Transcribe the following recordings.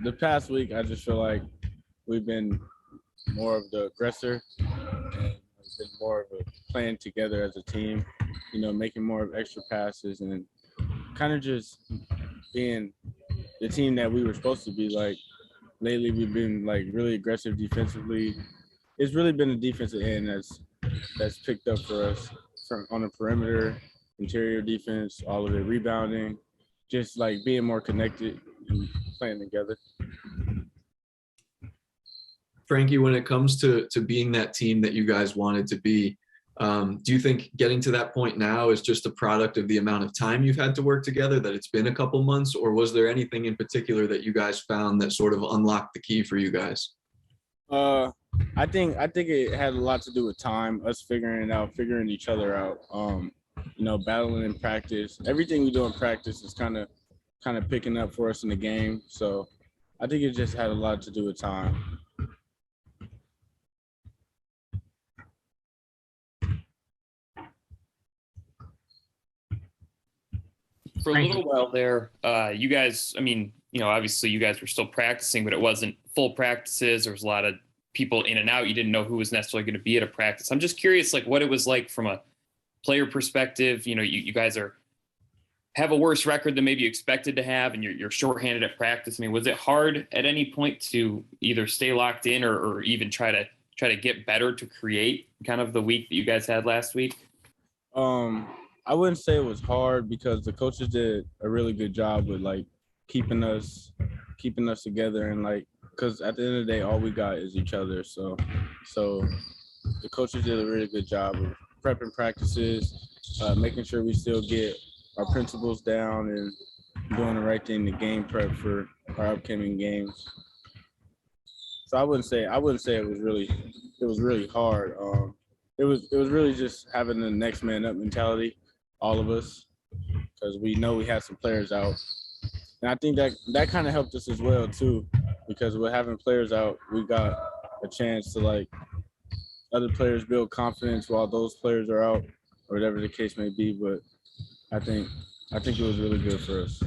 the past week, I just feel like we've been more of the aggressor and it's been more of a playing together as a team, making more of extra passes and kind of just being the team that we were supposed to be. Like lately, we've been like really aggressive defensively. It's really been the defensive end that's picked up for us from on the perimeter, interior defense, all of it, rebounding, just like being more connected and playing together. Frankie, when it comes to being that team that you guys wanted to be, do you think getting to that point now is just a product of the amount of time you've had to work together, that it's been a couple months, or was there anything in particular that you guys found that sort of unlocked the key for you guys? I think it had a lot to do with time, us figuring each other out. Battling in practice. Everything we do in practice is kind of picking up for us in the game. So I think it just had a lot to do with time. For a little while there, you guys, obviously you guys were still practicing, but it wasn't full practices. There was a lot of people in and out. You didn't know who was necessarily going to be at a practice. I'm just curious, like, what it was like from a player perspective. You guys have a worse record than maybe you expected to have, and you're shorthanded at practice. I mean, was it hard at any point to either stay locked in or even try to get better to create kind of the week that you guys had last week? I wouldn't say it was hard because the coaches did a really good job with like keeping us together, and like, because at the end of the day, all we got is each other. So the coaches did a really good job of prepping practices, making sure we still get our principles down and doing the right thing to game prep for our upcoming games. So I wouldn't say it was really hard. It was really just having the next man up mentality, all of us, because we know we had some players out. And I think that kind of helped us as well too, because with having players out, we got a chance to like other players build confidence while those players are out, or whatever the case may be. But I think it was really good for us.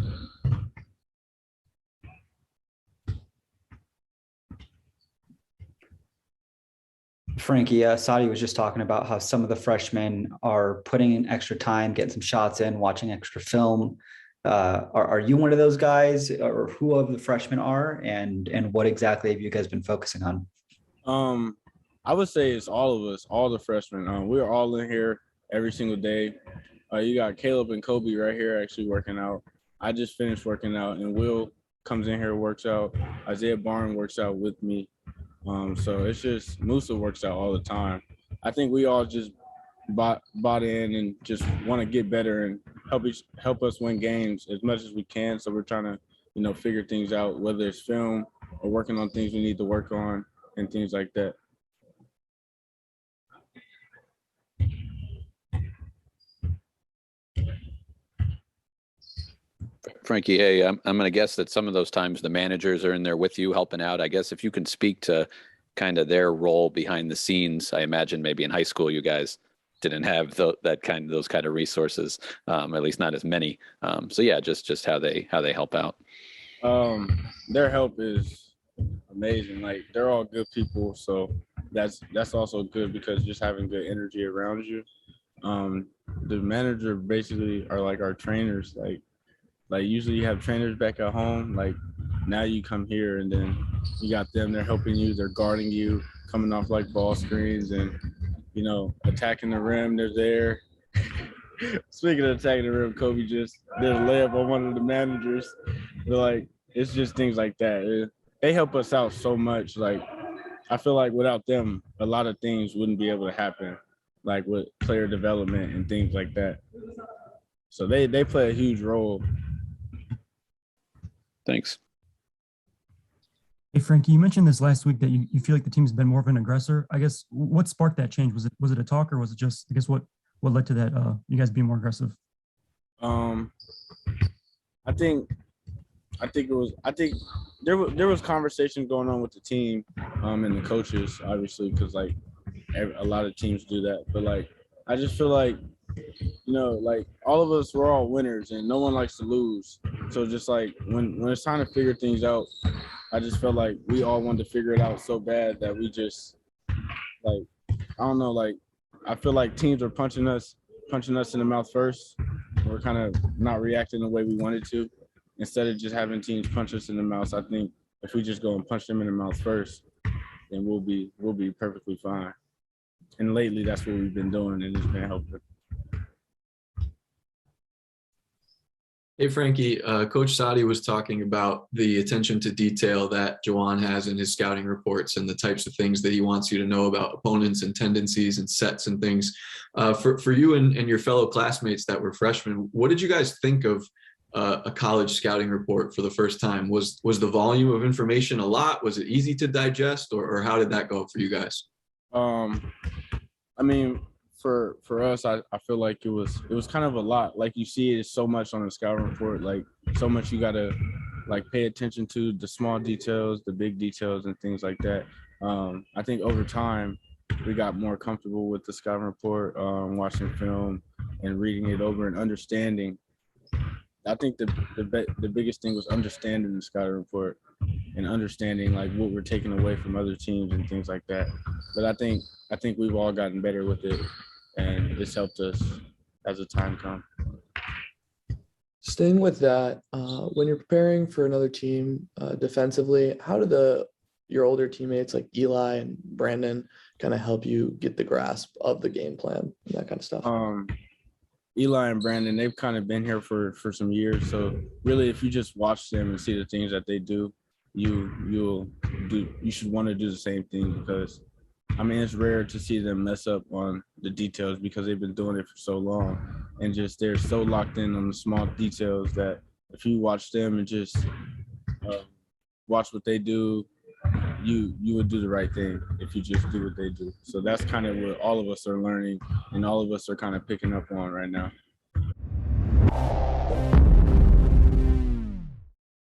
Frankie, Sadi was just talking about how some of the freshmen are putting in extra time, getting some shots in, watching extra film. Are you one of those guys, or who of the freshmen are, and what exactly have you guys been focusing on? I would say it's all of us, all the freshmen. We're all in here every single day. You got Caleb and Kobe right here actually working out. I just finished working out, and Will comes in here, works out. Isaiah Barnes works out with me. So it's just Musa works out all the time. I think we all just bought in and just want to get better and help us win games as much as we can. So we're trying to, figure things out, whether it's film or working on things we need to work on and things like that. Frankie, hey, I'm going to guess that some of those times the managers are in there with you helping out. I guess if you can speak to kind of their role behind the scenes. I imagine maybe in high school you guys didn't have those kind of resources, at least not as many. So yeah, just how they help out. Their help is amazing. Like, they're all good people, so that's also good because just having good energy around you. The manager basically are like our trainers. Like usually you have trainers back at home. Like now you come here and then you got them. They're helping you. They're guarding you, coming off like ball screens and attacking the rim. They're there. Speaking of attacking the rim, Kobe just did a layup on one of the managers. But like, it's just things like that. They help us out so much. Like, I feel like without them, a lot of things wouldn't be able to happen, like with player development and things like that. So they play a huge role. Thanks. Hey, Frankie, you mentioned this last week that you feel like the team's been more of an aggressor. I guess what sparked that change? Was it a talk, or was it just, I guess, what led to that, you guys being more aggressive? I think there was conversation going on with the team and the coaches, obviously, because like a lot of teams do that. But like, I just feel like, like all of us, we're all winners and no one likes to lose. So just like when it's time to figure things out, I just felt like we all wanted to figure it out so bad that we just like, I don't know, like I feel like teams were punching us in the mouth first. We're kind of not reacting the way we wanted to. Instead of just having teams punch us in the mouth, I think if we just go and punch them in the mouth first, then we'll be perfectly fine. And lately, that's what we've been doing, and it's been helping. Hey, Frankie, Coach Sadi was talking about the attention to detail that Juwan has in his scouting reports and the types of things that he wants you to know about opponents and tendencies and sets and things. For you and your fellow classmates that were freshmen, what did you guys think of a college scouting report for the first time? Was the volume of information a lot? Was it easy to digest, or how did that go for you guys? I mean, for us, I feel like it was kind of a lot. Like you see, it's so much on the scouting report, like so much you gotta like pay attention to the small details, the big details, and things like that. I think over time we got more comfortable with the scouting report, watching film and reading it over and understanding. I think the biggest thing was understanding the scouting report and understanding like what we're taking away from other teams and things like that. But I think we've all gotten better with it, and it's helped us as the time comes. Staying with that, when you're preparing for another team defensively, how do your older teammates like Eli and Brandon kind of help you get the grasp of the game plan and that kind of stuff? Eli and Brandon, they've kind of been here for some years. So really, if you just watch them and see the things that they do, you should want to do the same thing, because I mean, it's rare to see them mess up on the details because they've been doing it for so long, and just they're so locked in on the small details that if you watch them and just watch what they do, you would do the right thing if you just do what they do. So that's kind of what all of us are learning and all of us are kind of picking up on right now.